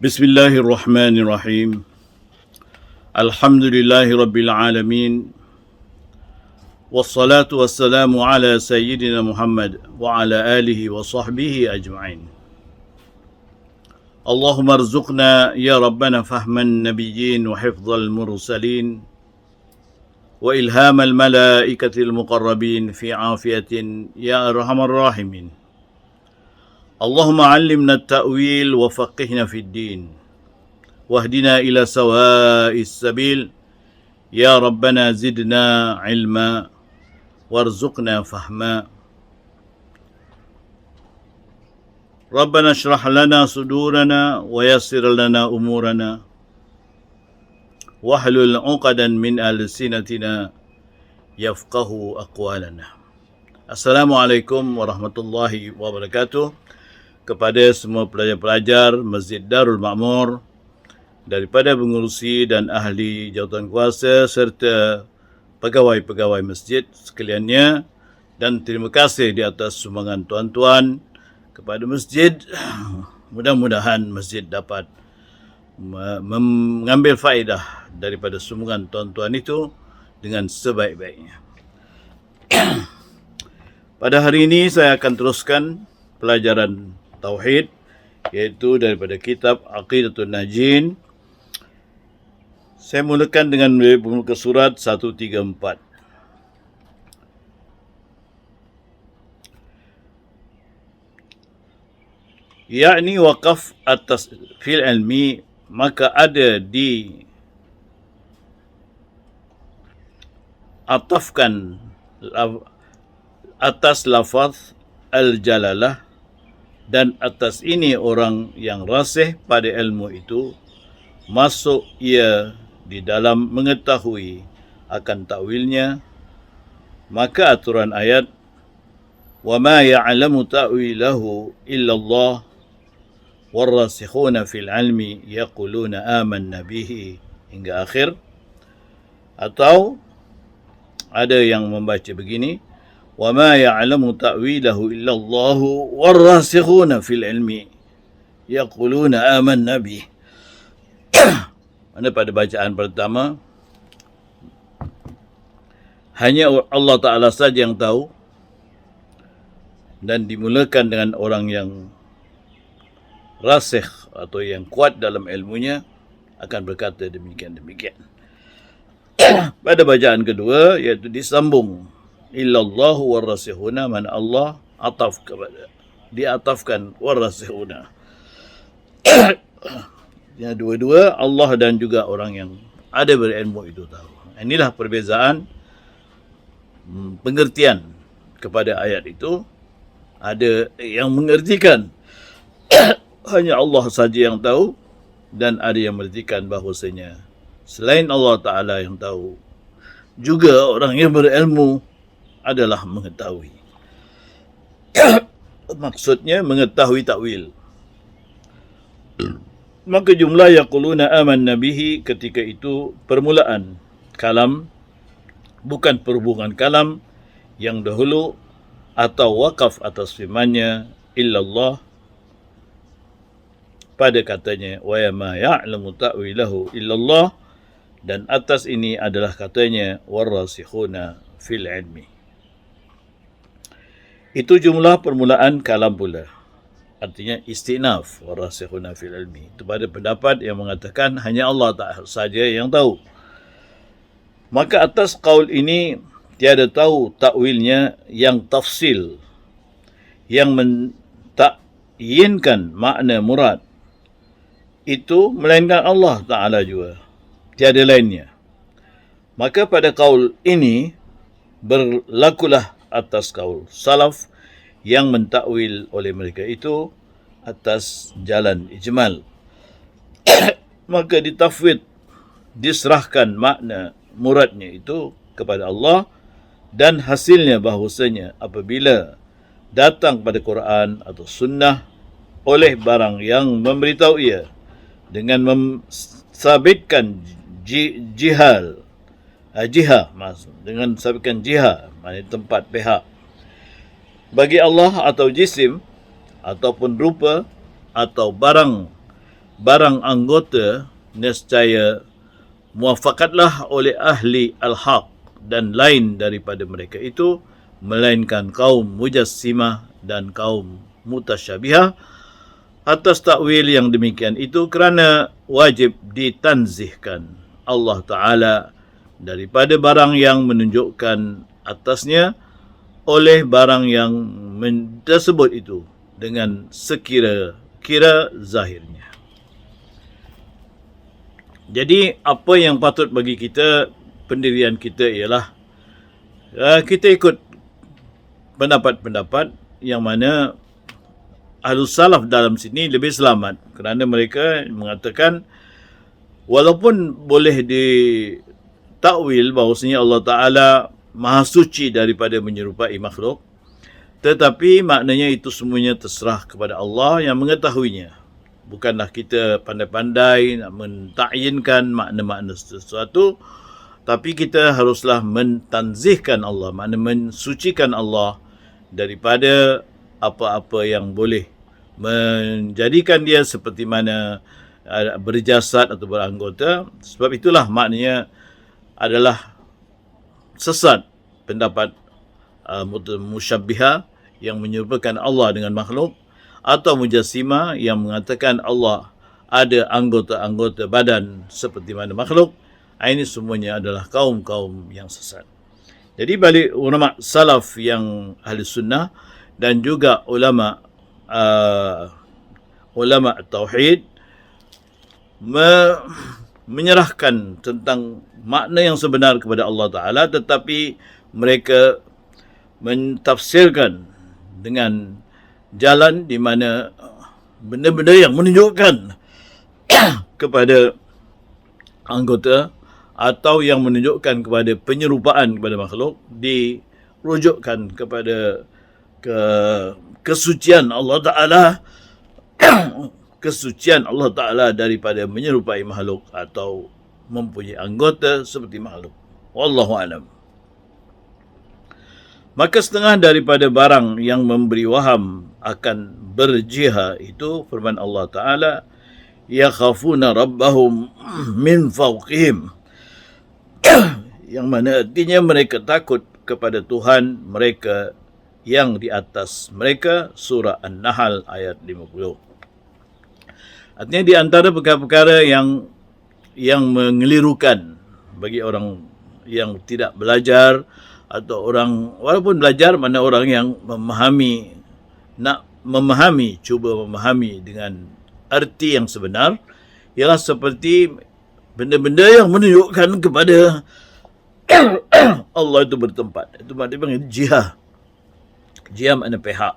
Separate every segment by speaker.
Speaker 1: Bismillahirrahmanirrahim. Alhamdulillahi Rabbil Alamin. Wassalatu wassalamu ala Sayyidina Muhammad wa ala alihi wa sahbihi ajma'in. Allahumma arzuqna ya Rabbana fahman nabiyyin wa hifdhal mursalin wa ilhamal malaikatil muqarrabin fi afiyatin ya arhamar rahimin. Allahumma allimna at-ta'wil wa faqihna fid din wahdina ila sawa'is sabil ya Rabbana zidna ilma warzuqna fahma. Rabbana shrah lana sudurana wa yassir lana umurana wahlul 'uqadan min alsinatina yafqahu aqwalana. Assalamualaikum warahmatullahi wabarakatuh. Kepada semua pelajar-pelajar Masjid Darul Ma'mur, daripada pengurusi dan ahli jawatan kuasa serta pegawai-pegawai masjid sekaliannya, dan terima kasih di atas sumbangan tuan-tuan kepada masjid. Mudah-mudahan masjid dapat mengambil faedah daripada sumbangan tuan-tuan itu dengan sebaik-baiknya. Pada hari ini saya akan teruskan pelajaran Tauhid, iaitu daripada kitab Aqidatul Najin. Saya mulakan dengan membuka surat 134. Yakni waqaf atas fil ilmi, maka ada di atafkan atas lafaz al-jalalah, dan atas ini orang yang rasih pada ilmu itu masuk ia di dalam mengetahui akan takwilnya. Maka aturan ayat wa ma ya'lamu ta'wilahu illa Allah warasikhuna fil ilmi yaquluna amanna bihi hingga akhir. Atau ada yang membaca begini, wa ma ya'lamu ta'wilahu illa Allah warasikhuna fil ilmi yaquluna amanna bihi. Mana pada bacaan pertama, hanya Allah Ta'ala saja yang tahu, dan dimulakan dengan orang yang rasikh atau yang kuat dalam ilmunya akan berkata demikian-demikian. Pada bacaan kedua, iaitu disambung illallahu warasikhuna, man Allah ataf kepada, diatafkan warasikhuna. Ya, dua-dua Allah dan juga orang yang ada berilmu itu tahu. Inilah perbezaan pengertian kepada ayat itu. Ada yang mengertikan hanya Allah saja yang tahu, dan ada yang mengertikan bahawasanya selain Allah Ta'ala yang tahu, juga orang yang berilmu adalah mengetahui. Maksudnya mengetahui takwil. Maka jumlah yaquluna amanna bihi ketika itu permulaan kalam, bukan perhubungan kalam yang dahulu, atau wakaf atas firman-Nya illallah pada katanya wa ma ya'lamu ta'wilahu illallah, dan atas ini adalah katanya warasikhuna fil ilmi. Itu jumlah permulaan kalam pula. Artinya istinaf warasikhuna fil ilmi. Itu pada pendapat yang mengatakan hanya Allah Ta'ala saja yang tahu. Maka atas qaul ini tiada tahu takwilnya yang tafsil, yang mentakyinkan makna murad itu melainkan Allah Ta'ala juga, tiada lainnya. Maka pada qaul ini berlakulah atas qaul salaf yang mentakwil oleh mereka itu atas jalan ijmal. Maka ditafwid, diserahkan makna muradnya itu kepada Allah, dan hasilnya bahawasanya apabila datang pada Quran atau sunnah oleh barang yang memberitahu ia dengan mensabitkan jihah, maksud dengan sabitkan jihah, maknanya tempat pihak bagi Allah atau jisim ataupun rupa atau barang barang anggota nescaya muafakatlah oleh ahli al-haq dan lain daripada mereka itu, melainkan kaum mujassimah dan kaum mutasyabihah. Atas takwil yang demikian itu kerana wajib ditanzihkan Allah Ta'ala daripada barang yang menunjukkan atasnya oleh barang yang tersebut itu dengan sekira-kira zahirnya. Jadi apa yang patut bagi kita, pendirian kita ialah kita ikut pendapat-pendapat yang mana Ahlus Salaf dalam sini lebih selamat, kerana mereka mengatakan walaupun boleh ditakwil bahawasanya Allah Ta'ala Maha Suci daripada menyerupai makhluk, tetapi maknanya itu semuanya terserah kepada Allah yang mengetahuinya. Bukanlah kita pandai-pandai nak mentakyinkan makna-makna sesuatu, tapi kita haruslah mentanzihkan Allah, makna mensucikan Allah daripada apa-apa yang boleh menjadikan dia seperti mana berjasad atau beranggota. Sebab itulah maknanya adalah sesat pendapat musyabbiha yang menyerupakan Allah dengan makhluk, atau mujassimah yang mengatakan Allah ada anggota-anggota badan seperti mana makhluk. Ini semuanya adalah kaum-kaum yang sesat. Jadi balik ulama salaf yang ahli sunnah dan juga ulama tauhid menyerahkan tentang makna yang sebenar kepada Allah Ta'ala, tetapi mereka mentafsirkan dengan jalan di mana benda-benda yang menunjukkan kepada anggota atau yang menunjukkan kepada penyerupaan kepada makhluk dirujukkan kepada kesucian Allah Ta'ala kesucian Allah Ta'ala daripada menyerupai makhluk atau mempunyai anggota seperti makhluk. Wallahu alam. Maka setengah daripada barang yang memberi waham akan berjihad itu firman Allah Ta'ala, yakhafuna rabbahum min fawqihim, yang mana artinya mereka takut kepada Tuhan mereka yang di atas mereka. Surah An-Nahl ayat 50. Artinya di antara perkara-perkara yang mengelirukan bagi orang yang tidak belajar, atau orang walaupun belajar, mana orang yang cuba memahami dengan arti yang sebenar, ialah seperti benda-benda yang menunjukkan kepada Allah itu bertempat. Itu maknanya panggil jihad. Jihad makna pihak.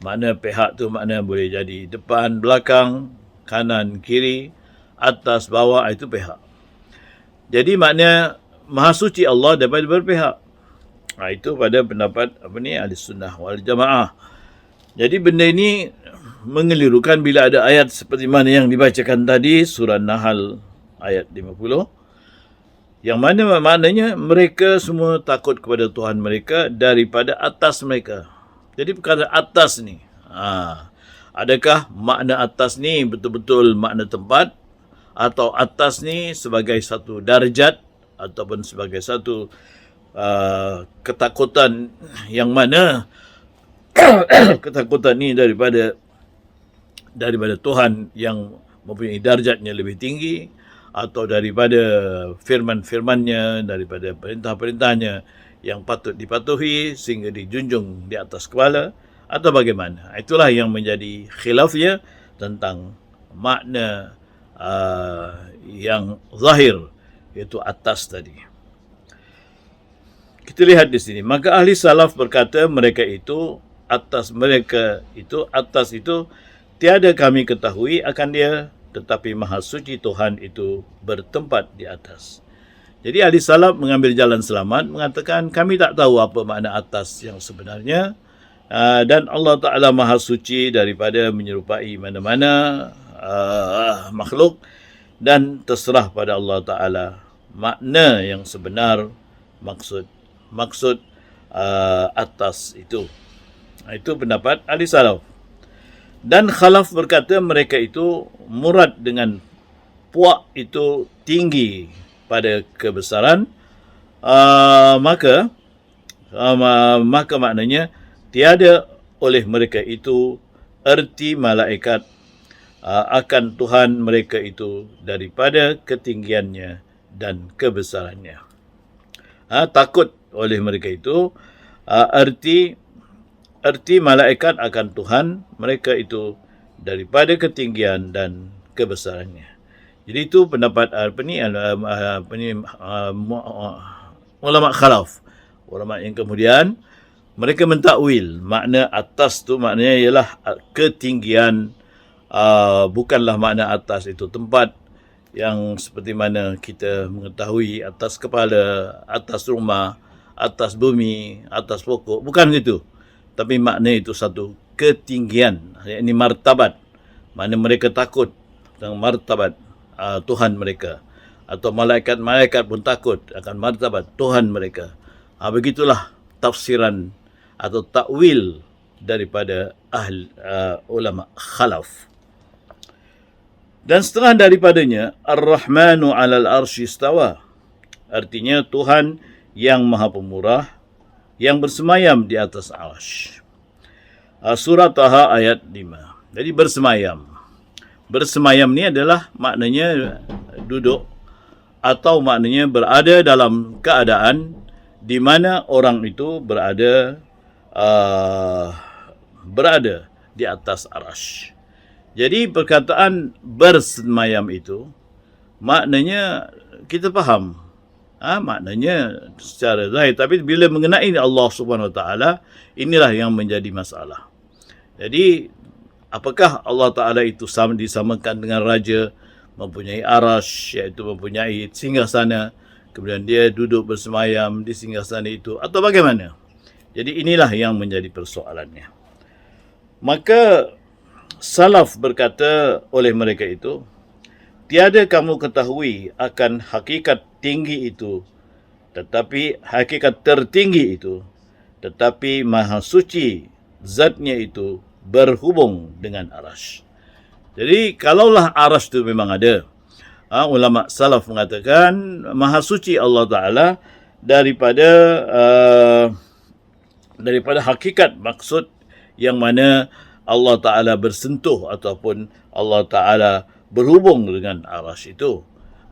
Speaker 1: Makna pihak tu makna boleh jadi depan, belakang, kanan, kiri, atas, bawah, itu pihak. Jadi makna Maha Suci Allah daripada berpihak. Itu pada pendapat ahli sunnah wal jamaah. Jadi benda ini mengelirukan bila ada ayat seperti mana yang dibacakan tadi, surah Nahl ayat 50, yang mana maknanya mereka semua takut kepada Tuhan mereka daripada atas mereka. Jadi perkara atas ni, adakah makna atas ni betul-betul makna tempat, atau atas ni sebagai satu darjat ataupun sebagai satu ketakutan yang mana ketakutan ni daripada Tuhan yang mempunyai darjatnya lebih tinggi, atau daripada firman-firmannya, daripada perintah-perintahnya yang patut dipatuhi sehingga dijunjung di atas kepala, atau bagaimana. Itulah yang menjadi khilafnya tentang makna yang zahir, iaitu atas tadi. Kita lihat di sini, maka ahli salaf berkata atas itu tiada kami ketahui akan dia, tetapi Maha Suci Tuhan itu bertempat di atas. Jadi ahli salaf mengambil jalan selamat, mengatakan kami tak tahu apa makna atas yang sebenarnya, dan Allah Ta'ala Maha Suci daripada menyerupai mana-mana makhluk, dan terserah pada Allah Ta'ala makna yang sebenar maksud atas itu. Itu pendapat ahli salaf. Dan Khalaf berkata mereka itu murad dengan puak itu tinggi pada kebesaran, maka maknanya tiada oleh mereka itu erti malaikat akan Tuhan mereka itu daripada ketinggiannya dan kebesarannya. Takut oleh mereka itu erti malaikat akan Tuhan mereka itu daripada ketinggian dan kebesarannya. Jadi itu pendapat ulama khalaf. Ulama yang kemudian mereka mentakwil makna atas tu maknanya ialah ketinggian, bukanlah makna atas itu tempat yang seperti mana kita mengetahui atas kepala, atas rumah, atas bumi, atas pokok. Bukan gitu. Tapi makna itu satu ketinggian, yakni martabat. Mana mereka takut dengan martabat Tuhan mereka. Atau malaikat-malaikat pun takut akan martabat Tuhan mereka. Begitulah tafsiran atau takwil daripada ulama khalaf. Dan setengah daripadanya, Ar-Rahmanu 'alal arsy istawa. Artinya Tuhan yang Maha Pemurah yang bersemayam di atas arsy. Surah Taha ayat 5. Jadi bersemayam. Bersemayam ni adalah maknanya duduk atau maknanya berada dalam keadaan di mana orang itu berada di atas arsy. Jadi perkataan bersemayam itu maknanya kita faham. Maknanya secara zahir, tapi bila mengenai Allah Subhanahu Wa Taala, inilah yang menjadi masalah. Jadi apakah Allah Taala itu disamakan dengan raja, mempunyai arsy, iaitu mempunyai singgasana, kemudian dia duduk bersemayam di singgasana itu, atau bagaimana? Jadi inilah yang menjadi persoalannya. Maka salaf berkata oleh mereka itu, tiada kamu ketahui akan hakikat tinggi itu, tetapi hakikat tertinggi itu, tetapi maha suci zatnya itu berhubung dengan arsy. Jadi kalaulah arsy itu memang ada, ulama salaf mengatakan maha suci Allah Ta'ala daripada hakikat maksud yang mana Allah Ta'ala bersentuh ataupun Allah Ta'ala berhubung dengan arsy itu.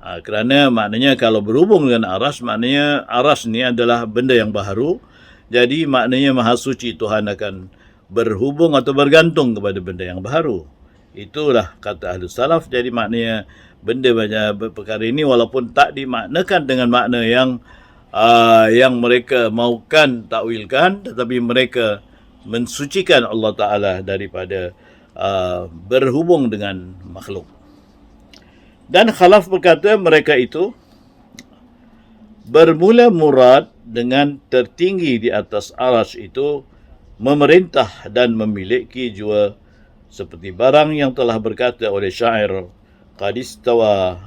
Speaker 1: Kerana maknanya kalau berhubung dengan arsy, maknanya arsy ni adalah benda yang baharu. Jadi maknanya maha suci Tuhan akan berhubung atau bergantung kepada benda yang baharu. Itulah kata ahli salaf. Jadi maknanya benda banyak perkara ini walaupun tak dimaknakan dengan makna yang mereka mahukan takwilkan, tetapi mereka mensucikan Allah Ta'ala daripada berhubung dengan makhluk. Dan Khalaf berkata mereka itu bermula murad dengan tertinggi di atas arsy itu memerintah dan memiliki jua, seperti barang yang telah berkata oleh syair, qadistawa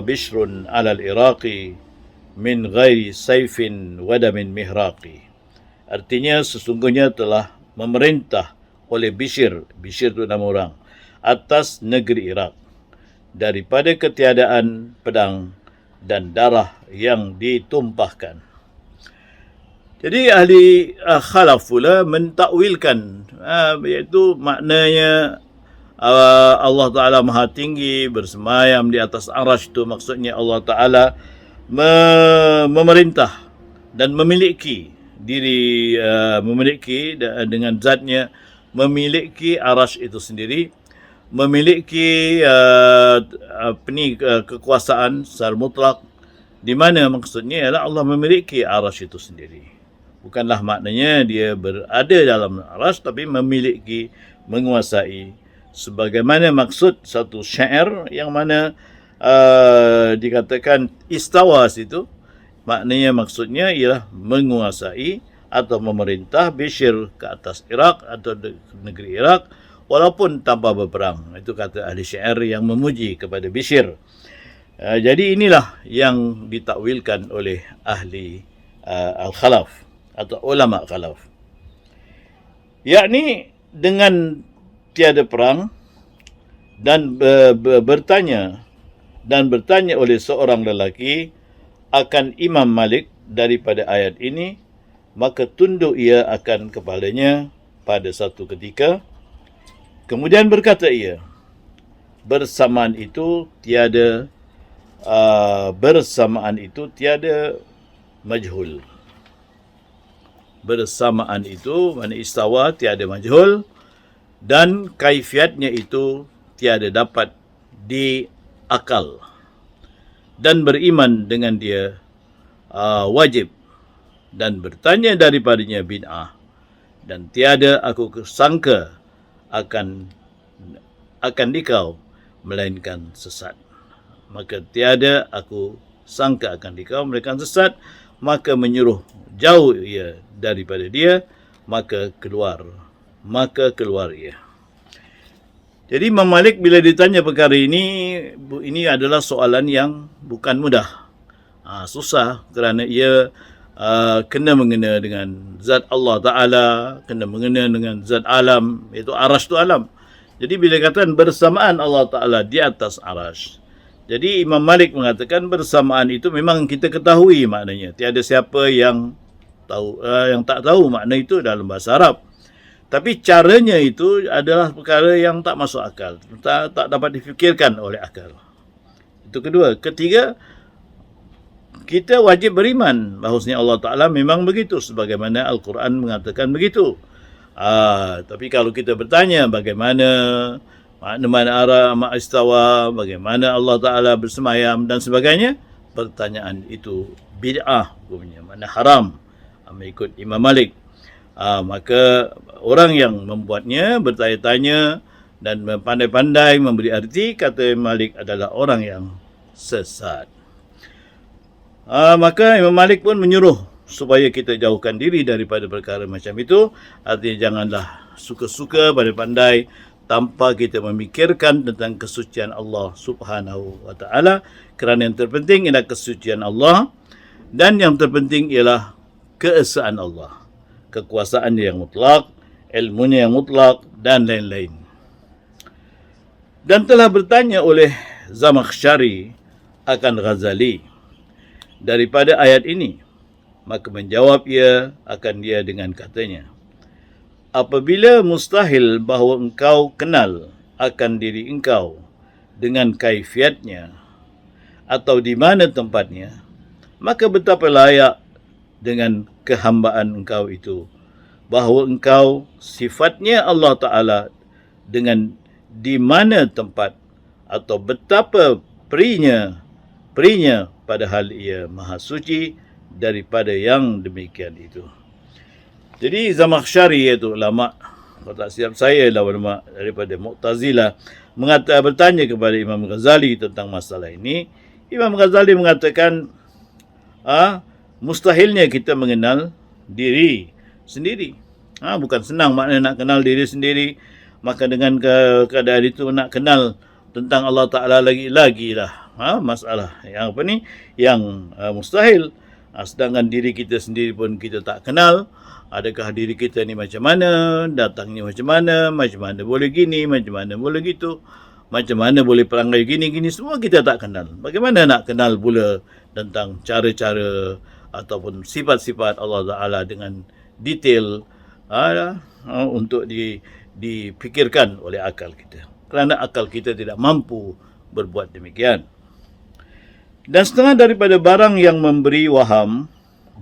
Speaker 1: bishrun alal iraqi min ghairi sayfin wadamin mihraqi. Artinya sesungguhnya telah memerintah oleh Bishr itu nama orang, atas negeri Iraq daripada ketiadaan pedang dan darah yang ditumpahkan. Jadi ahli khalaf pula mentakwilkan, iaitu maknanya Allah Ta'ala maha tinggi bersemayam di atas arsy itu maksudnya Allah Ta'ala memerintah dan memiliki diri, memiliki dengan zatnya, memiliki arsy itu sendiri, memiliki kekuasaan secara mutlak, di mana maksudnya ialah Allah memiliki arsy itu sendiri. Bukanlah maknanya dia berada dalam arsy, tapi memiliki, menguasai, sebagaimana maksud satu syair yang mana dikatakan istawa situ, maknanya maksudnya ialah menguasai atau memerintah Bishr ke atas Iraq atau negeri Iraq walaupun tanpa berperang. Itu kata ahli syair yang memuji kepada Bishr. Jadi inilah yang ditakwilkan oleh ahli al-khalaf atau ulama khalaf. yakni dengan tiada perang dan bertanya oleh seorang lelaki akan Imam Malik daripada ayat ini, maka tunduk ia akan kepalanya pada satu ketika. Kemudian berkata ia, bersamaan itu tiada majhul. Bersamaan itu makna istawa, tiada majhul, dan kaifiatnya itu tiada dapat diakal, dan beriman dengan dia wajib, dan bertanya daripadanya bid'ah, dan tiada aku sangka akan dikau melainkan sesat. Maka tiada aku sangka akan dikau melainkan sesat, maka menyuruh jauh ia daripada dia, maka keluar ia. Jadi Imam Malik bila ditanya perkara ini adalah soalan yang bukan mudah. Susah kerana ia kena mengena dengan zat Allah Ta'ala, kena mengena dengan zat alam, iaitu arash tu alam. Jadi bila katakan bersamaan Allah Ta'ala di atas arash, jadi Imam Malik mengatakan bersamaan itu memang kita ketahui maknanya. Tiada siapa yang tak tahu makna itu dalam bahasa Arab. Tapi caranya itu adalah perkara yang tak masuk akal, tak dapat difikirkan oleh akal. Itu kedua. Ketiga, kita wajib beriman bahawasanya Allah Ta'ala memang begitu, sebagaimana Al-Quran mengatakan begitu. Tapi kalau kita bertanya bagaimana makna arah istawa, bagaimana Allah Ta'ala bersemayam dan sebagainya, pertanyaan itu bid'ah hukumnya, makna haram, mengikut Imam Malik. Maka orang yang membuatnya bertanya-tanya dan pandai-pandai memberi arti, kata Imam Malik, adalah orang yang sesat. Maka Imam Malik pun menyuruh supaya kita jauhkan diri daripada perkara macam itu. Artinya janganlah suka-suka, pandai-pandai, tanpa kita memikirkan tentang kesucian Allah Subhanahu wa Ta'ala. Kerana yang terpenting ialah kesucian Allah, dan yang terpenting ialah keesaan Allah, kekuasaan yang mutlak, ilmunya yang mutlak, dan lain-lain. Dan telah bertanya oleh Zamakhsyari akan Ghazali daripada ayat ini, maka menjawab ia akan dia dengan katanya, apabila mustahil bahawa engkau kenal akan diri engkau dengan kaifiatnya atau di mana tempatnya, maka betapa layak dengan kehambaan engkau itu bahawa engkau sifatnya Allah Ta'ala dengan di mana tempat atau betapa perinya padahal ia maha suci daripada yang demikian itu. Jadi Zamakhsyari, iaitu ulama, kalau tak silap saya adalah ulama daripada Mu'tazilah, bertanya kepada Imam Ghazali tentang masalah ini. Imam Ghazali mengatakan mustahilnya kita mengenal diri sendiri. Bukan senang maknanya nak kenal diri sendiri. Maka dengan keadaan itu nak kenal tentang Allah Ta'ala lagi lah. Masalah yang yang mustahil. Sedangkan diri kita sendiri pun kita tak kenal. Adakah diri kita ni macam mana, datangnya macam mana boleh gini, macam mana boleh gitu, macam mana boleh perangai gini, semua kita tak kenal. Bagaimana nak kenal pula tentang cara-cara ataupun sifat-sifat Allah Ta'ala dengan detail untuk dipikirkan oleh akal kita. Kerana akal kita tidak mampu berbuat demikian. Dan setengah daripada barang yang memberi waham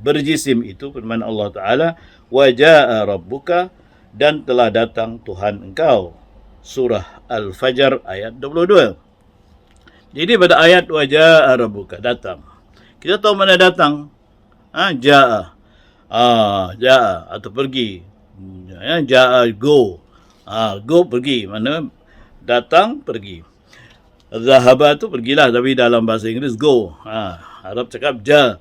Speaker 1: berjisim itu, firman Allah Ta'ala, wa jaa rabbuka, dan telah datang Tuhan engkau. Surah Al-Fajr ayat 22. Jadi pada ayat wa jaa rabbuka, datang. Kita tahu mana datang. Jaa. Jaa atau pergi. Jaa go. Go pergi. Mana datang pergi. Zahaba tu pergilah, tapi dalam bahasa Inggeris go. Arab cakap ja.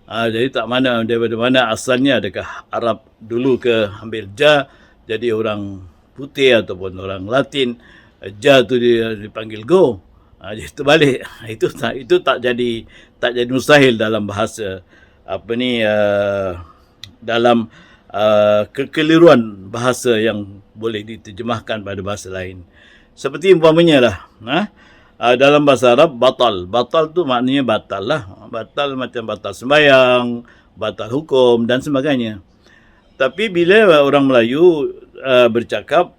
Speaker 1: Jadi tak mana daripada mana asalnya, adakah Arab dulu ke ambil ja, jadi orang putih ataupun orang Latin, ja tu dia dipanggil go. Jadi terbalik. Itu tak jadi mustahil dalam bahasa dalam kekeliruan bahasa yang boleh diterjemahkan pada bahasa lain. Seperti umpamanya lah, dalam bahasa Arab batal. Batal tu maknanya batal lah. Batal macam batal sembahyang, batal hukum dan sebagainya. Tapi bila orang Melayu bercakap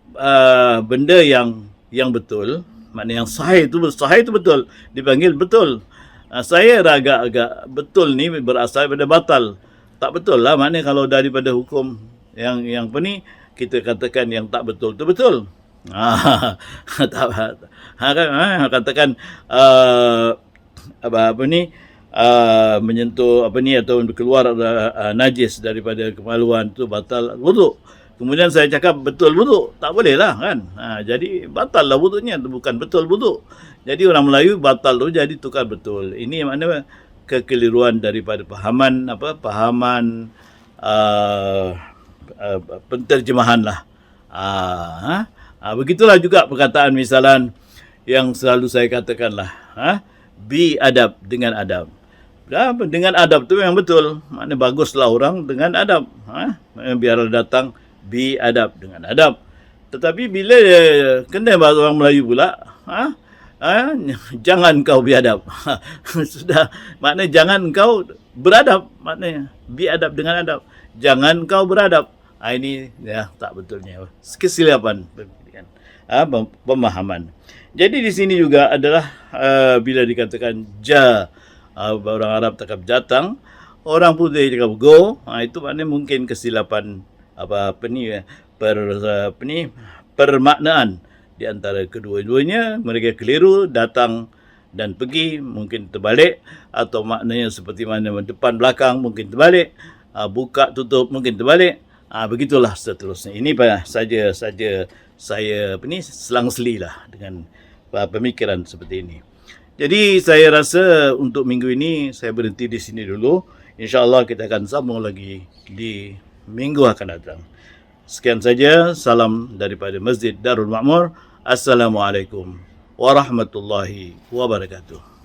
Speaker 1: benda yang betul, maknanya yang sahih tu betul, dipanggil betul. Saya agak betul ni berasal daripada batal. Tak betul lah, maknanya kalau daripada hukum yang apa ni, kita katakan yang tak betul tu betul. Katakan apa ni, menyentuh apa ni atau keluar najis daripada kemaluan tu batal wuduk. Kemudian saya cakap betul wuduk, tak boleh lah kan. Jadi batal lah wuduknya, bukan betul wuduk. Jadi orang Melayu batal tu jadi tukar betul. Ini makna kekeliruan daripada pahaman penterjemahan lah. Begitulah juga perkataan misalan yang selalu saya katakan lah. Bi adab, dengan adab. Dengan adab tu yang betul. Maknanya baguslah orang dengan adab. Biar datang bi adab, dengan adab. Tetapi bila kena bahasa orang Melayu pula, jangan kau biadab. Sudah, maknanya jangan kau beradab, maknanya biadab dengan adab. Jangan kau beradab. Ini ya tak betulnya. Kesilapan pemahaman. Jadi di sini juga adalah bila dikatakan orang Arab cakap datang, orang putih cakap go, itu maknanya mungkin kesilapan permaknaan di antara kedua-duanya. Mereka keliru, datang dan pergi mungkin terbalik, atau maknanya seperti mana depan belakang mungkin terbalik, buka tutup mungkin terbalik. Begitulah seterusnya. Ini saja saya selang-seli lah dengan pemikiran seperti ini. Jadi saya rasa untuk minggu ini saya berhenti di sini dulu. InsyaAllah kita akan sambung lagi di minggu akan datang. Sekian saja, salam daripada Masjid Darul Ma'mur. Assalamualaikum warahmatullahi wabarakatuh.